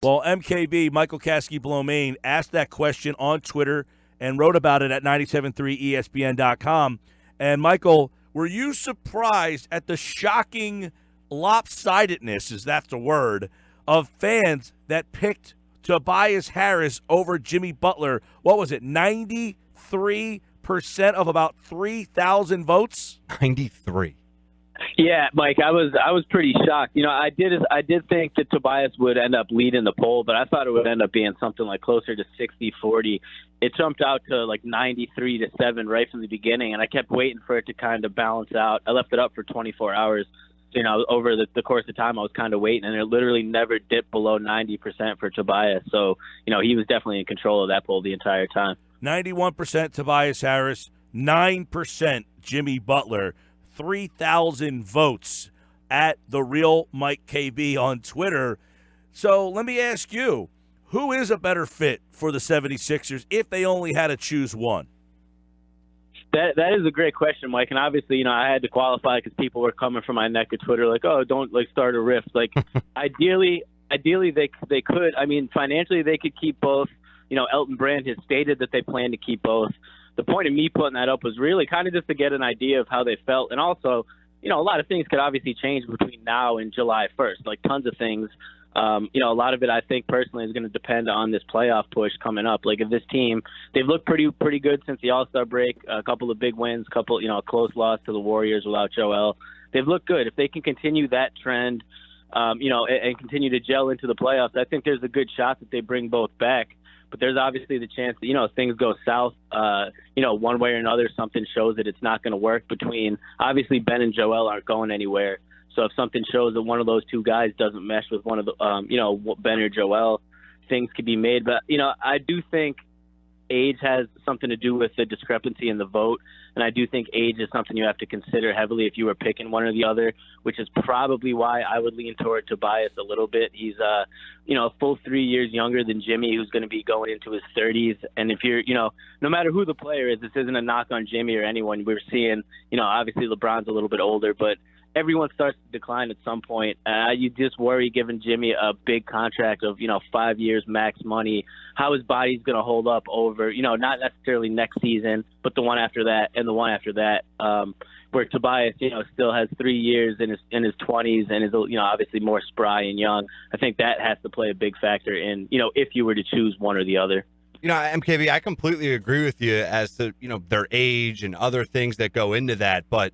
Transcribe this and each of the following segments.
Well, MKB, Michael Kaskey-Blomain, asked that question on Twitter and wrote about it at 973ESPN.com. And, Michael, were you surprised at the shocking lopsidedness, is that the word, of fans that picked Tobias Harris over Jimmy Butler? What was it, 93% of about 3,000 votes? 93. Yeah, Mike, I was pretty shocked. I did think that Tobias would end up leading the poll, but I thought it would end up being something like closer to 60-40. It jumped out to like 93-7 right from the beginning, and I kept waiting for it to kind of balance out. I left it up for 24 hours. Over the course of time, I was kind of waiting, and it literally never dipped below 90% for Tobias. So, he was definitely in control of that poll the entire time. 91% Tobias Harris, 9% Jimmy Butler. 3,000 votes at The Real Mike KB on Twitter. So let me ask you, who is a better fit for the 76ers if they only had to choose one? That is a great question, Mike. And obviously, I had to qualify because people were coming from my neck of Twitter like, oh, don't start a rift. Like, ideally they could. I mean, financially they could keep both. Elton Brand has stated that they plan to keep both. The point of me putting that up was really kind of just to get an idea of how they felt. And also, a lot of things could obviously change between now and July 1st, like tons of things. A lot of it, I think, personally, is going to depend on this playoff push coming up. Like, if this team, they've looked pretty good since the All-Star break, a couple of big wins, a close loss to the Warriors without Joel. They've looked good. If they can continue that trend, and continue to gel into the playoffs, I think there's a good shot that they bring both back. But there's obviously the chance that, if things go south, one way or another, something shows that it's not going to work between, obviously Ben and Joel aren't going anywhere. So if something shows that one of those two guys doesn't mesh with one of the, Ben or Joel, things could be made. But, I do think age has something to do with the discrepancy in the vote. And I do think age is something you have to consider heavily if you were picking one or the other, which is probably why I would lean toward Tobias a little bit. He's, a full 3 years younger than Jimmy, who's going to be going into his 30s. And if you're, no matter who the player is, this isn't a knock on Jimmy or anyone. We're seeing, obviously LeBron's a little bit older, but everyone starts to decline at some point. You just worry, giving Jimmy a big contract of, 5 years max money, how his body's going to hold up over, not necessarily next season, but the one after that and the one after that, where Tobias, still has 3 years in his 20s and is, obviously more spry and young. I think that has to play a big factor in, if you were to choose one or the other. MKB, I completely agree with you as to, their age and other things that go into that, but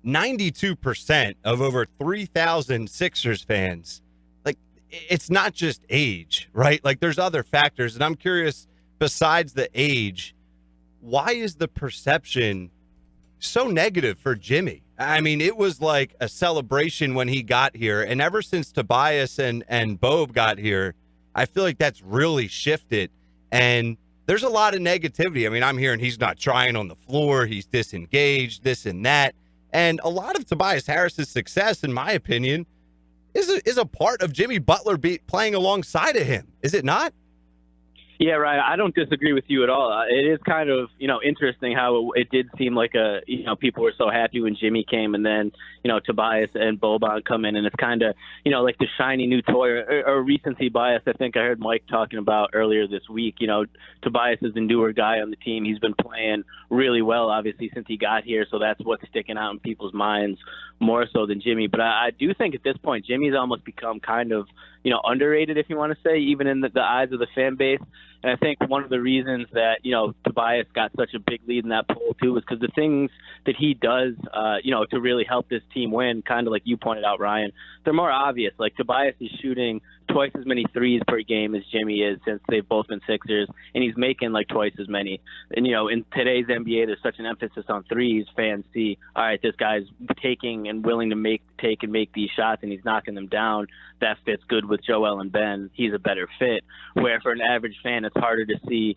92% of over 3,000 Sixers fans, like, it's not just age, right? Like, there's other factors. And I'm curious, besides the age, why is the perception so negative for Jimmy? I mean, it was like a celebration when he got here. And ever since Tobias and Bob got here, I feel like that's really shifted. And there's a lot of negativity. I mean, I'm hearing he's not trying on the floor. He's disengaged, this and that. And a lot of Tobias Harris's success, in my opinion, is a part of Jimmy Butler playing alongside of him. Is it not? Yeah, right. I don't disagree with you at all. It is kind of, interesting how it did seem like people were so happy when Jimmy came, and then, Tobias and Boban come in, and it's kind of, like the shiny new toy or recency bias. I think I heard Mike talking about earlier this week. Tobias is the newer guy on the team. He's been playing really well, obviously, since he got here, so that's what's sticking out in people's minds more so than Jimmy. But I do think at this point, Jimmy's almost become kind of, underrated, if you want to say, even in the eyes of the fan base. And I think one of the reasons that, Tobias got such a big lead in that poll, too, is because the things that he does, to really help this team win, kind of like you pointed out, Ryan, they're more obvious. Like, Tobias is shooting twice as many threes per game as Jimmy is, since they've both been Sixers, and he's making like twice as many. And, in today's NBA, there's such an emphasis on threes. Fans see, all right, this guy's taking and willing to take and make these shots, and he's knocking them down. That fits good with Joel and Ben. He's a better fit. Where for an average fan, it's harder to see,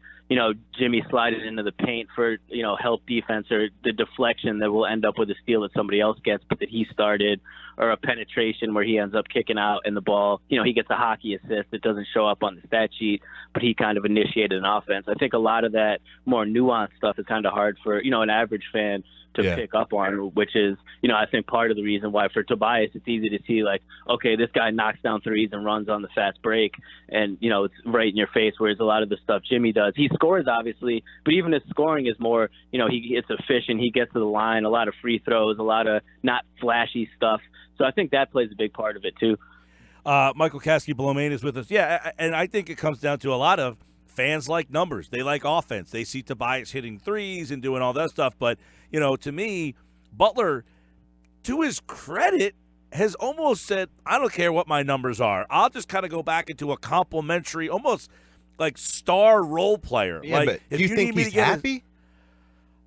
Jimmy sliding into the paint for, help defense, or the deflection that will end up with a steal that somebody else gets, but that he started, or a penetration where he ends up kicking out and the ball, he gets a hockey assist. It doesn't show up on the stat sheet, but he kind of initiated an offense. I think a lot of that more nuanced stuff is kind of hard for, an average fan to pick up on, which is, I think part of the reason why for Tobias it's easy to see, like, okay, this guy knocks down threes and runs on the fast break, and, it's right in your face, whereas a lot of the stuff Jimmy does, he scores, obviously, but even his scoring is more, it's efficient, he gets to the line, a lot of free throws, a lot of not flashy stuff. So I think that plays a big part of it, too. Michael Kaskey-Blomain is with us. Yeah, and I think it comes down to a lot of fans like numbers. They like offense. They see Tobias hitting threes and doing all that stuff. But, to me, Butler, to his credit, has almost said, I don't care what my numbers are. I'll just kind of go back into a complimentary, almost like star role player. Yeah, like, but do you think he's happy?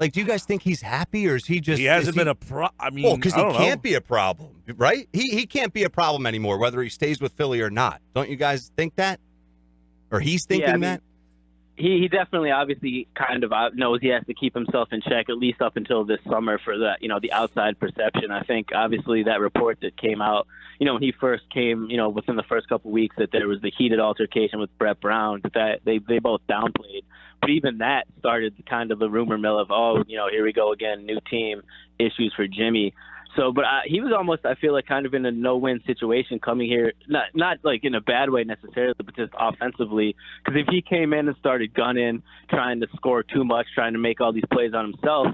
Like, do you guys think he's happy, or is he just? He hasn't been a problem. I mean, well, because he can't be a problem, right? He can't be a problem anymore, whether he stays with Philly or not. Don't you guys think that? Or he's thinking that? He definitely obviously kind of knows he has to keep himself in check, at least up until this summer, for the, the outside perception. I think obviously that report that came out, when he first came, within the first couple of weeks, that there was the heated altercation with Brett Brown, that they both downplayed. But even that started kind of the rumor mill of, here we go again, new team, issues for Jimmy. So, but he was almost, I feel like, kind of in a no-win situation coming here, not like in a bad way necessarily, but just offensively. Because if he came in and started gunning, trying to score too much, trying to make all these plays on himself,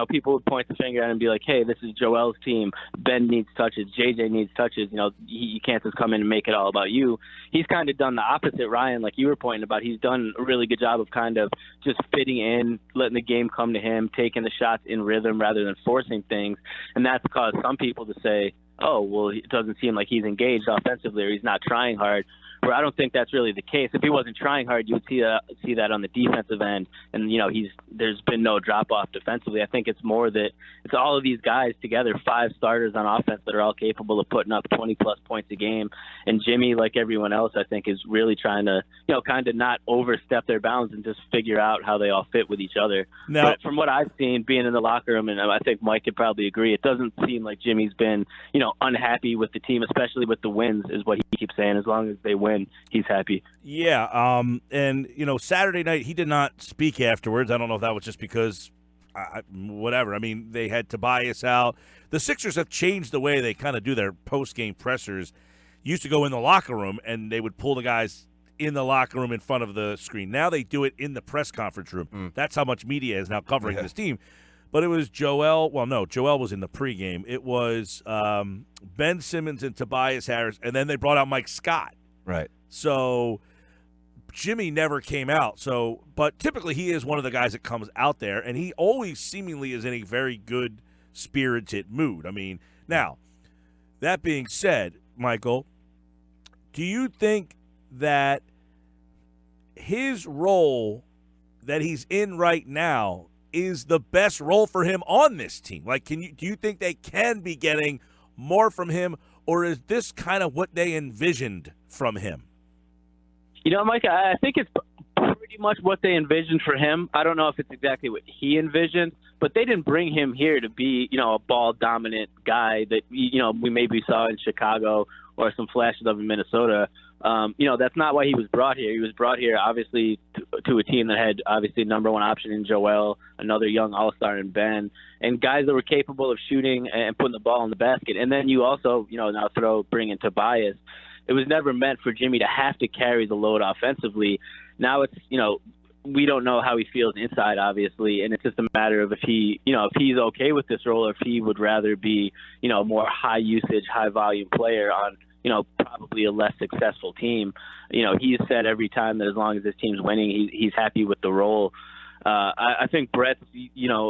people would point the finger at him and be like, hey, this is Joel's team. Ben needs touches. JJ needs touches. You can't just come in and make it all about you. He's kind of done the opposite, Ryan, like you were pointing about. He's done a really good job of kind of just fitting in, letting the game come to him, taking the shots in rhythm rather than forcing things. And that's caused some people to say, oh, well, it doesn't seem like he's engaged offensively or he's not trying hard. Where I don't think that's really the case. If he wasn't trying hard, you would see that on the defensive end, and there's been no drop off defensively. I think it's more that it's all of these guys together, 5 starters on offense that are all capable of putting up 20 plus points a game. And Jimmy, like everyone else, I think is really trying to kind of not overstep their bounds and just figure out how they all fit with each other. Now, but from what I've seen, being in the locker room, and I think Mike could probably agree, it doesn't seem like Jimmy's been unhappy with the team, especially with the wins, is what he keeps saying. As long as they win, he's happy. Yeah, and Saturday night he did not speak afterwards. I don't know if that was just because, whatever. I mean, they had Tobias out. The Sixers have changed the way they kind of do their post-game pressers. Used to go in the locker room and they would pull the guys in the locker room in front of the screen. Now they do it in the press conference room. That's how much media is now covering this team. But it was Joel. Well, no, Joel was in the pregame. It was Ben Simmons and Tobias Harris, and then they brought out Mike Scott. Right. So Jimmy never came out. But typically he is one of the guys that comes out there, and he always seemingly is in a very good spirited mood. I mean, now, that being said, Michael, do you think that his role that he's in right now is the best role for him on this team? Like, do you think they can be getting more from him, or is this kind of what they envisioned from him? Mike, I think it's pretty much what they envisioned for him. I don't know if it's exactly what he envisioned, but they didn't bring him here to be, a ball-dominant guy that, we maybe saw in Chicago or some flashes of in Minnesota. That's not why he was brought here. He was brought here, obviously, to a team that had, obviously, number one option in Joel, another young all-star in Ben, and guys that were capable of shooting and putting the ball in the basket. And then you also, now bring in Tobias. It was never meant for Jimmy to have to carry the load offensively. Now it's, we don't know how he feels inside, obviously, and it's just a matter of if he's okay with this role or if he would rather be, more high-usage, high-volume player on, probably a less successful team. He's said every time that as long as his team's winning, he's happy with the role. I think Brett's,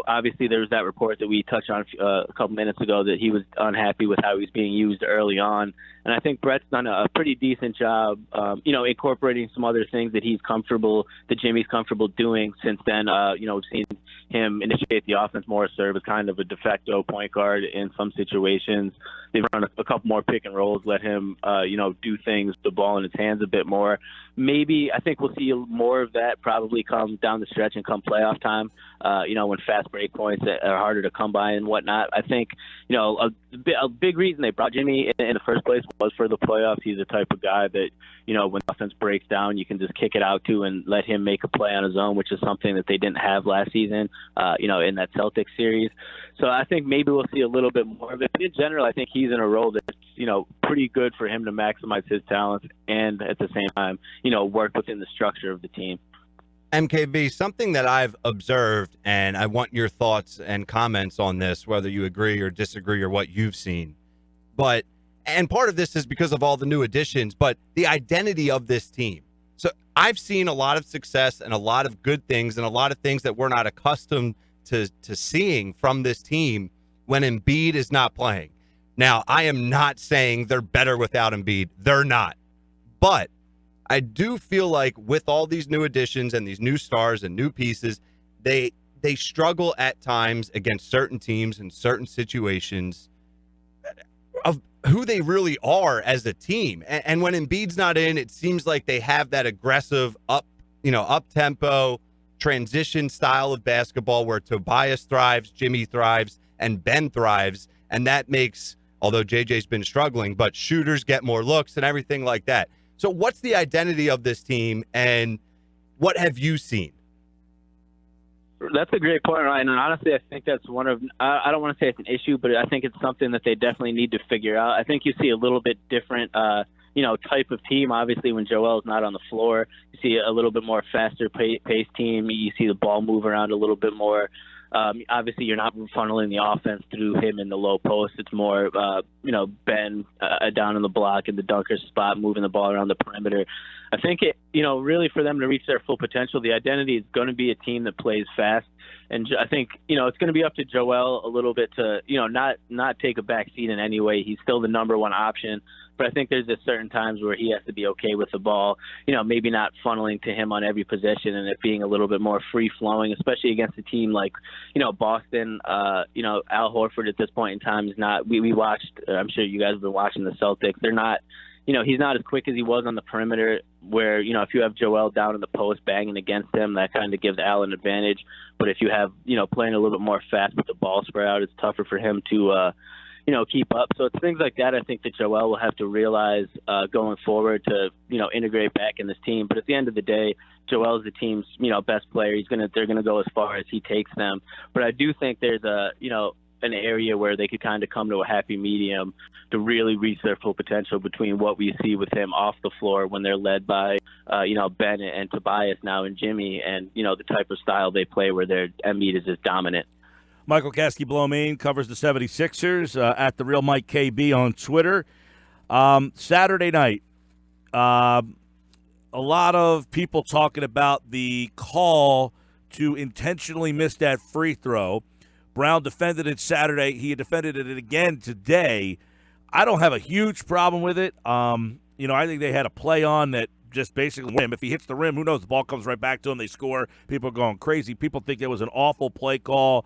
obviously there was that report that we touched on a couple minutes ago that he was unhappy with how he was being used early on. And I think Brett's done a pretty decent job, incorporating some other things that Jimmy's comfortable doing since then. We've seen him initiate the offense more, serve as kind of a de facto point guard in some situations. They've run a couple more pick and rolls, let him, do things with the ball in his hands a bit more. Maybe I think we'll see more of that probably come down the stretch and come playoff time, when fast break points are harder to come by and whatnot. I think, a big reason they brought Jimmy in the first place was for the playoffs. He's the type of guy that, when the offense breaks down, you can just kick it out to and let him make a play on his own, which is something that they didn't have last season, in that Celtics series. So I think maybe we'll see a little bit more of it. But in general, I think he's in a role that's, pretty good for him to maximize his talents and at the same time, work within the structure of the team. MKB, something that I've observed, and I want your thoughts and comments on this, whether you agree or disagree or what you've seen. And part of this is because of all the new additions, but the identity of this team. So I've seen a lot of success and a lot of good things and a lot of things that we're not accustomed to seeing from this team when Embiid is not playing. Now, I am not saying they're better without Embiid. They're not. But I do feel like with all these new additions and these new stars and new pieces, they struggle at times against certain teams in certain situations of who they really are as a team. And when Embiid's not in, it seems like they have that aggressive up-tempo transition style of basketball where Tobias thrives, Jimmy thrives, and Ben thrives. And that makes, although JJ's been struggling, but shooters get more looks and everything like that. So what's the identity of this team, and what have you seen? That's a great point, Ryan. And honestly, I think that's I don't want to say it's an issue, but I think it's something that they definitely need to figure out. I think you see a little bit different, type of team. Obviously, when Joel's not on the floor, you see a little bit more faster paced team. You see the ball move around a little bit more. Obviously, you're not funneling the offense through him in the low post. It's more, Ben down in the block in the dunker spot, moving the ball around the perimeter. I think really for them to reach their full potential, the identity is going to be a team that plays fast. And I think, it's going to be up to Joel a little bit to, not take a back seat in any way. He's still the number one option. But I think there's just certain times where he has to be okay with the ball, maybe not funneling to him on every possession and it being a little bit more free-flowing, especially against a team like, Boston. Al Horford at this point in time is not – we watched – I'm sure you guys have been watching the Celtics. They're not – he's not as quick as he was on the perimeter where, if you have Joel down in the post banging against him, that kind of gives Al an advantage. But if you have, playing a little bit more fast with the ball spread out, it's tougher for him to keep up. So it's things like that I think that Joel will have to realize going forward to, integrate back in this team. But at the end of the day, Joel is the team's, best player. They're going to go as far as he takes them. But I do think there's an area where they could kind of come to a happy medium to really reach their full potential between what we see with him off the floor when they're led by, Ben and Tobias now and Jimmy and, the type of style they play where their Embiid is just dominant. Michael Kaskey-Blomain covers the 76ers at the Real Mike KB on Twitter. Saturday night, a lot of people talking about the call to intentionally miss that free throw. Brown defended it Saturday. He defended it again today. I don't have a huge problem with it. I think they had a play on that just basically win him. If he hits the rim, who knows? The ball comes right back to him. They score. People are going crazy. People think it was an awful play call.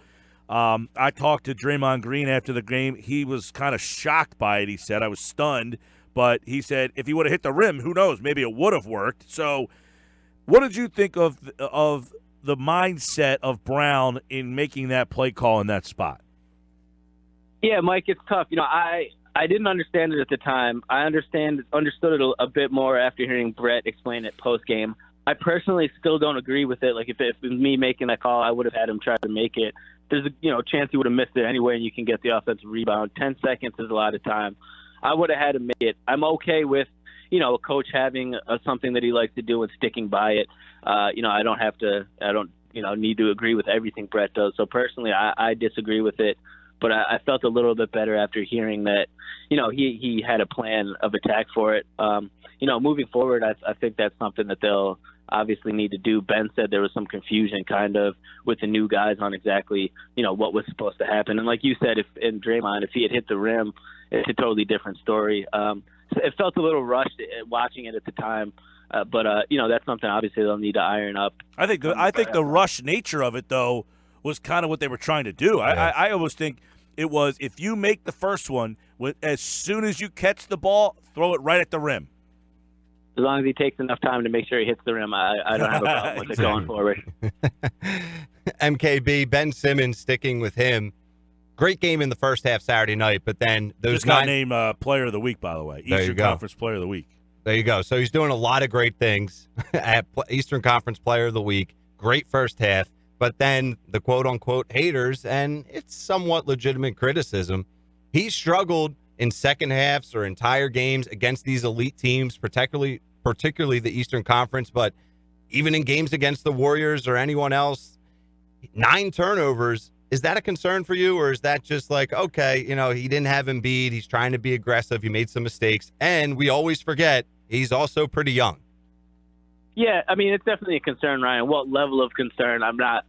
I talked to Draymond Green after the game. He was kind of shocked by it, he said. I was stunned. But he said if he would have hit the rim, who knows? Maybe it would have worked. So what did you think of the mindset of Brown in making that play call in that spot? Yeah, Mike, it's tough. I didn't understand it at the time. I understood it a bit more after hearing Brett explain it post-game. I personally still don't agree with it. Like, if it was me making that call, I would have had him try to make it. There's a chance he would have missed it anyway, and you can get the offensive rebound. 10 seconds is a lot of time. I would have had him make it. I'm okay with, a coach having something that he likes to do and sticking by it. I don't need to agree with everything Brett does. So personally, I disagree with it. But I felt a little bit better after hearing that, he had a plan of attack for it. Moving forward, I think that's something that they'll obviously need to do. Ben said there was some confusion kind of with the new guys on exactly, what was supposed to happen. And like you said, if Draymond, if he had hit the rim, it's a totally different story. it felt a little rushed watching it at the time. But that's something obviously they'll need to iron up. I think the rush nature of it, though, was kind of what they were trying to do. Yeah. I almost think it was, if you make the first one, as soon as you catch the ball, throw it right at the rim. As long as he takes enough time to make sure he hits the rim, I don't have a problem with it going forward. MKB, Ben Simmons, sticking with him. Great game in the first half Saturday night, but then those just got named Player of the Week, by the way. Eastern Conference Player of the Week. There you go. So he's doing a lot of great things at Eastern Conference Player of the Week. Great first half, but then the quote-unquote haters, and it's somewhat legitimate criticism, he struggled in second halves or entire games against these elite teams, particularly the Eastern Conference, but even in games against the Warriors or anyone else, 9 turnovers. Is that a concern for you, or is that just like, okay, he didn't have Embiid, he's trying to be aggressive, he made some mistakes, and we always forget he's also pretty young. Yeah, I mean, it's definitely a concern, Ryan. What level of concern? I'm not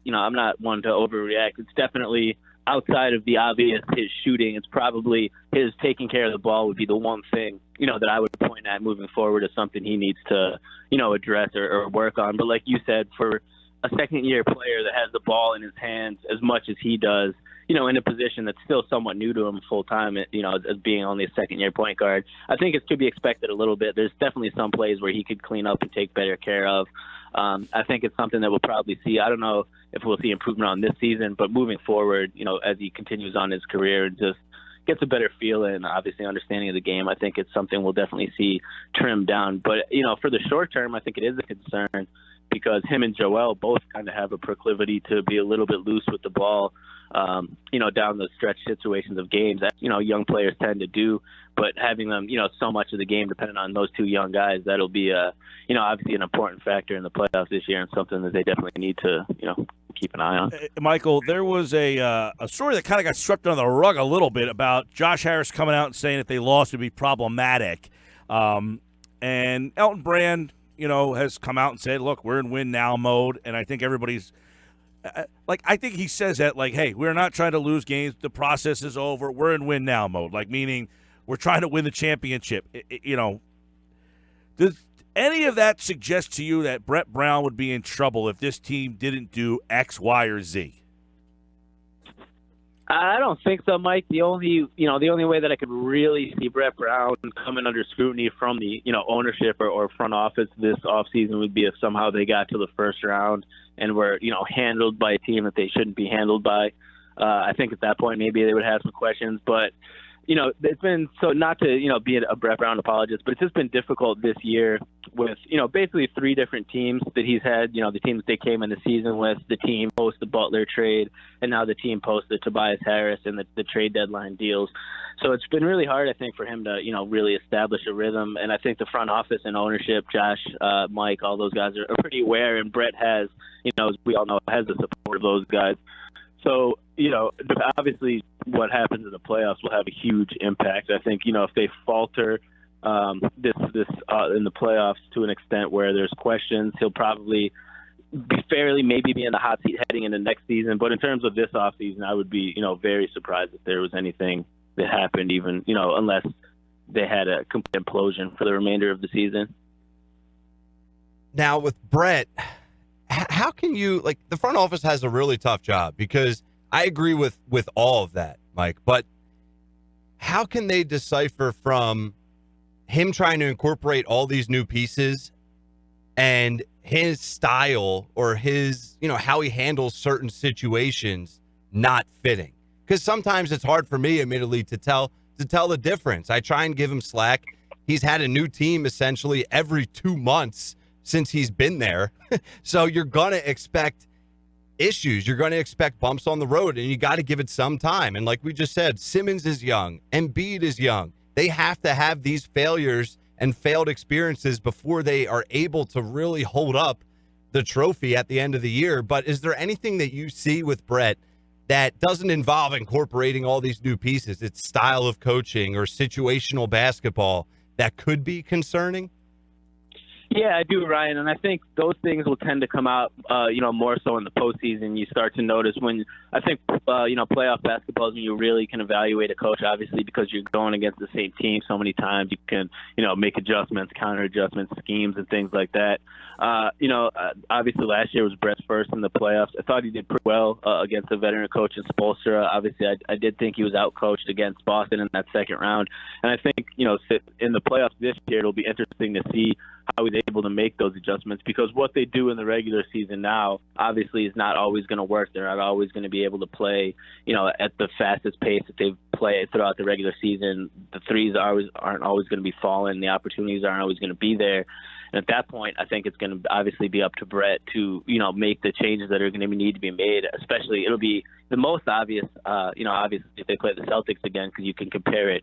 one to overreact. It's definitely outside of the obvious, his shooting. It's probably his taking care of the ball would be the one thing, that I would point at moving forward as something he needs to, address or work on. But like you said, for a second-year player that has the ball in his hands as much as he does, in a position that's still somewhat new to him full-time, as being only a second-year point guard, I think it could be expected a little bit. There's definitely some plays where he could clean up and take better care of. I think it's something that we'll probably see. I don't know if we'll see improvement on this season, but moving forward, as he continues on his career and just gets a better feel and obviously understanding of the game, I think it's something we'll definitely see trimmed down. But, for the short term, I think it is a concern because him and Joel both kind of have a proclivity to be a little bit loose with the ball, down the stretch situations of games that, young players tend to do. But having them, so much of the game depending on those two young guys, that'll be, obviously an important factor in the playoffs this year and something that they definitely need to, keep an eye on. Michael, there was a story that kind of got swept under the rug a little bit about Josh Harris coming out and saying that they lost would be problematic. And Elton Brand, has come out and said, look, we're in win now mode. And I think everybody's I think he says that hey, we're not trying to lose games. The process is over. We're in win now mode. Meaning we're trying to win the championship. Does any of that suggest to you that Brett Brown would be in trouble if this team didn't do X, Y, or Z? I don't think so, Mike. The only way that I could really see Brett Brown coming under scrutiny from the, ownership or front office this offseason would be if somehow they got to the first round and were, handled by a team that they shouldn't be handled by. I think at that point maybe they would have some questions, but it's been so, not to, be a Brett Brown apologist, but it's just been difficult this year with, basically 3 different teams that he's had, the teams that they came in the season with, the team post the Butler trade, and now the team post the Tobias Harris and the trade deadline deals. So it's been really hard, I think, for him to, really establish a rhythm. And I think the front office and ownership, Josh, Mike, all those guys are pretty aware, and Brett has, as we all know, has the support of those guys. So, obviously what happens in the playoffs will have a huge impact. I think, if they falter this in the playoffs to an extent where there's questions, he'll probably maybe be in the hot seat heading into next season. But in terms of this offseason, I would be, very surprised if there was anything that happened, even, unless they had a complete implosion for the remainder of the season. Now with Brett, how can you, the front office has a really tough job, because I agree with all of that, Mike, but how can they decipher from him trying to incorporate all these new pieces and his style or his, how he handles certain situations not fitting? Because sometimes it's hard for me, admittedly, to tell the difference. I try and give him slack. He's had a new team essentially every 2 months since he's been there. So you're going to expect issues. You're going to expect bumps on the road, and you got to give it some time. And like we just said, Simmons is young. Embiid is young. They have to have these failures and failed experiences before they are able to really hold up the trophy at the end of the year. But is there anything that you see with Brett that doesn't involve incorporating all these new pieces, its style of coaching or situational basketball, that could be concerning? Yeah, I do, Ryan, and I think those things will tend to come out, more so in the postseason. You start to notice when I think, playoff basketball is when you really can evaluate a coach, obviously, because you're going against the same team so many times. You can, make adjustments, counter adjustments, schemes, and things like that. Obviously, last year was Brett's first in the playoffs. I thought he did pretty well against a veteran coach in Spoelstra. Obviously, I did think he was outcoached against Boston in that second round, and I think, in the playoffs this year, it'll be interesting to see how he's able to make those adjustments, because what they do in the regular season now obviously is not always going to work. They're not always going to be able to play, at the fastest pace that they play throughout the regular season. The threes aren't always going to be falling. The opportunities aren't always going to be there. And at that point, I think it's going to obviously be up to Brett to, make the changes that are going to need to be made. Especially, it'll be the most obvious, obviously if they play the Celtics again, because you can compare it,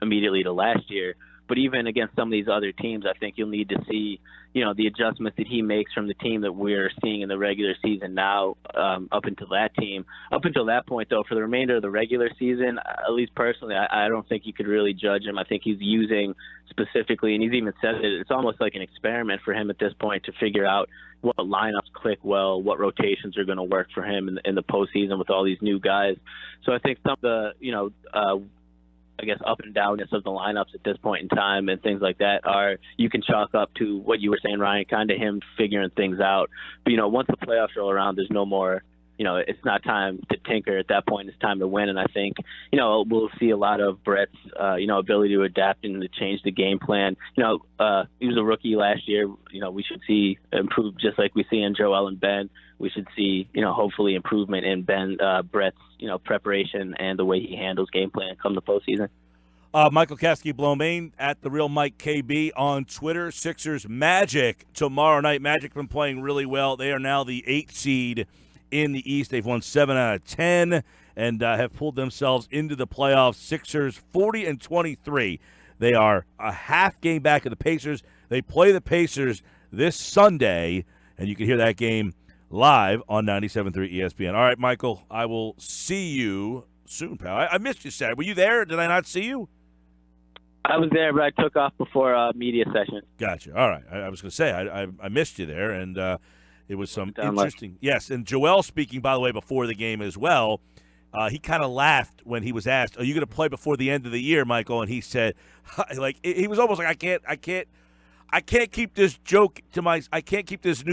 immediately to last year. But even against some of these other teams, I think you'll need to see, the adjustments that he makes from the team that we're seeing in the regular season now up until that team. Up until that point, though, for the remainder of the regular season, at least personally, I don't think you could really judge him. I think he's using specifically, and he's even said it, it's almost like an experiment for him at this point to figure out what lineups click well, what rotations are going to work for him in the postseason with all these new guys. So I think some of the, up and downness of the lineups at this point in time and things like that you can chalk up to what you were saying, Ryan, kind of him figuring things out. But, once the playoffs roll around, there's no more, it's not time to tinker at that point. It's time to win. And I think, we'll see a lot of Brett's, ability to adapt and to change the game plan. He was a rookie last year. We should see improve just like we see in Joel and Ben. We should see, hopefully improvement in Brett's, preparation and the way he handles game plan come the postseason. Michael Kaskey-Blomain at The Real Mike KB on Twitter. Sixers Magic tomorrow night. Magic been playing really well. They are now the 8th seed in the East. They've won 7 out of 10 and have pulled themselves into the playoffs. Sixers 40-23. They are a half game back of the Pacers. They play the Pacers this Sunday, and you can hear that game live on 97.3 ESPN. All right, Michael, I will see you soon, pal. I missed you Saturday. Were you there? Did I not see you? I was there, but I took off before a media session. Gotcha. All right. I was going to say, I missed you there, and it was some interesting. Yes, and Joel speaking, by the way, before the game as well, he kind of laughed when he was asked, are you going to play before the end of the year, Michael? And he said, he was almost like, I can't keep this I can't keep this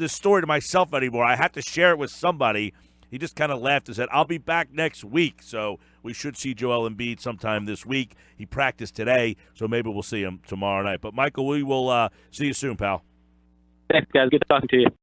story to myself anymore. I have to share it with somebody. He just kind of laughed and said, I'll be back next week. So we should see Joel Embiid sometime this week. He practiced today, so maybe we'll see him tomorrow night. But, Michael, we will see you soon, pal. Thanks, guys. Good talking to you.